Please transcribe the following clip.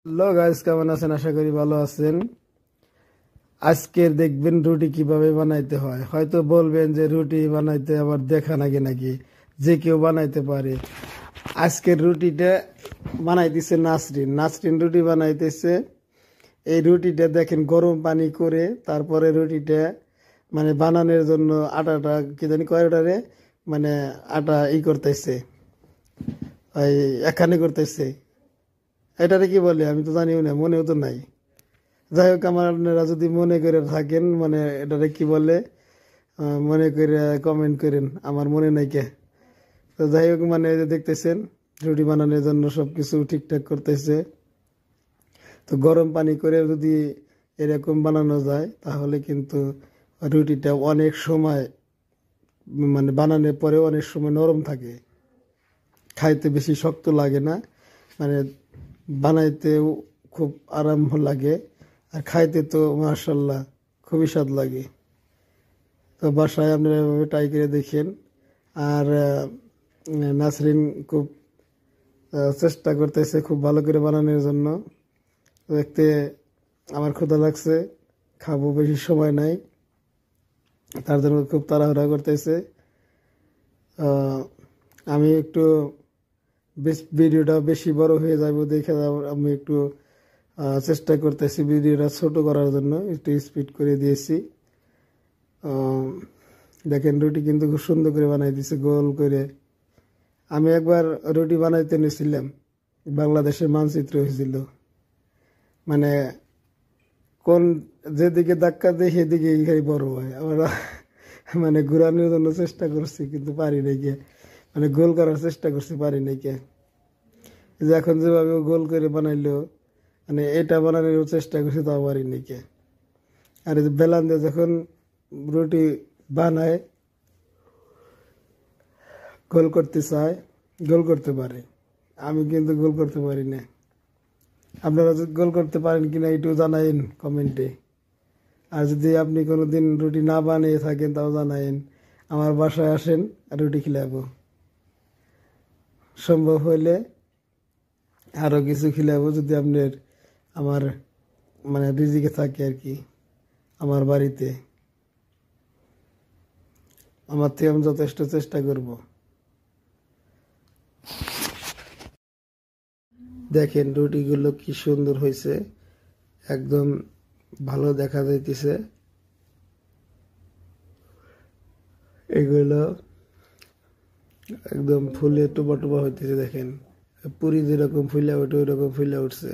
Hello guys, কেমন আছেন? আশা করি ভালো আছেন। আজকের দেখবেন রুটি কিভাবে বানাইতে হয়। হয়তো বলবেন যে রুটি বানাইতে আবার দেখা নাকি নাকি, যে কেউ বানাইতে পারে। আজকের রুটিটা বানাইতেছে নাসরিন। নাসরিন রুটি বানাইতেছে। এই রুটিটা দেখেন গরম পানি করে তারপরে রুটিটা মানে বানানোর জন্য আটাটা কি জানি কয়টারে মানে আটা করতেছে, ওই একখানে করতেছে। এটারে কি বলে আমি তো জানিও না, মনেও তো নাই। যাই হোক, আপনারা যদি মনে করে থাকেন মানে এটারে কি বলে মনে করে কমেন্ট করেন, আমার মনে নাই কে। তো যাই হোক, মানে এই যে দেখতেছেন রুটি বানানোর জন্য সবকিছু ঠিকঠাক করতেছে। তো গরম পানি করে যদি এরকম বানানো যায় তাহলে কিন্তু রুটিটা অনেক সময় মানে বানানোর পরে অনেক সময় নরম থাকে, খাইতে বেশি শক্ত লাগে না, মানে বানাইতেও খুব আরাম লাগে, আর খাইতে তো মাশাল্লাহ খুবই স্বাদ লাগে। তো বাসায় আপনারা এভাবে ট্রাই করে দেখেন। আর নাসরিন খুব চেষ্টা করতেছে খুব ভালো করে বানানোর জন্য। দেখতে আমার ক্ষুধা লাগছে, খাবো, বেশি সময় নাই, তার জন্য খুব তাড়াহুড়া করতেছে। আমি একটু ভিডিওটা বেশি বড় হয়ে যাবে দেখে আমি একটু চেষ্টা করতেছি ভিডিওটা ছোট করার জন্য, একটু স্পিড করে দিয়েছি। দেখেন রুটি কিন্তু খুব সুন্দর করে বানাই দিয়েছে গোল করে। আমি একবার রুটি বানাইতে নিয়েছিলাম, বাংলাদেশের মানচিত্র হয়েছিল, মানে কোন যেদিকে ধাক্কা দেয় সেদিকে বড় হয়। আমরা মানে ঘুরানোর জন্য চেষ্টা করছি কিন্তু পারি নাই কে, মানে গোল করার চেষ্টা করছি, পারি নাই কে। যে এখন যেভাবে গোল করে বানাইলো, মানে এটা বানানোর চেষ্টা করছি তাও পারি নাই কে। আর এই যে বেলান দিয়ে যখন রুটি বানায় গোল করতে চায়, গোল করতে পারে, আমি কিন্তু গোল করতে পারি না। আপনারা যদি গোল করতে পারেন কিনা একটু জানাইন কমেন্টে। আর যদি আপনি কোনোদিন রুটি না বানিয়ে থাকেন তাও জানাইন, আমার বাসায় আসেন রুটি খিলাবো, সম্ভব হইলে আরও কিছু খিলাবো যদি আপনার আমার মানে রিজিকে থাকে আর কি। আমার বাড়িতে আমার থেকে আমি যথেষ্ট চেষ্টা করব। দেখেন রুটিগুলো কি সুন্দর হয়েছে, একদম ভালো দেখা যাইতেছে। এগুলো একদম ফুলে টোপা টোপা হইতেছে, দেখেন পুরি যেরকম ফুলে ওঠে ওই রকম ফুলে উঠছে।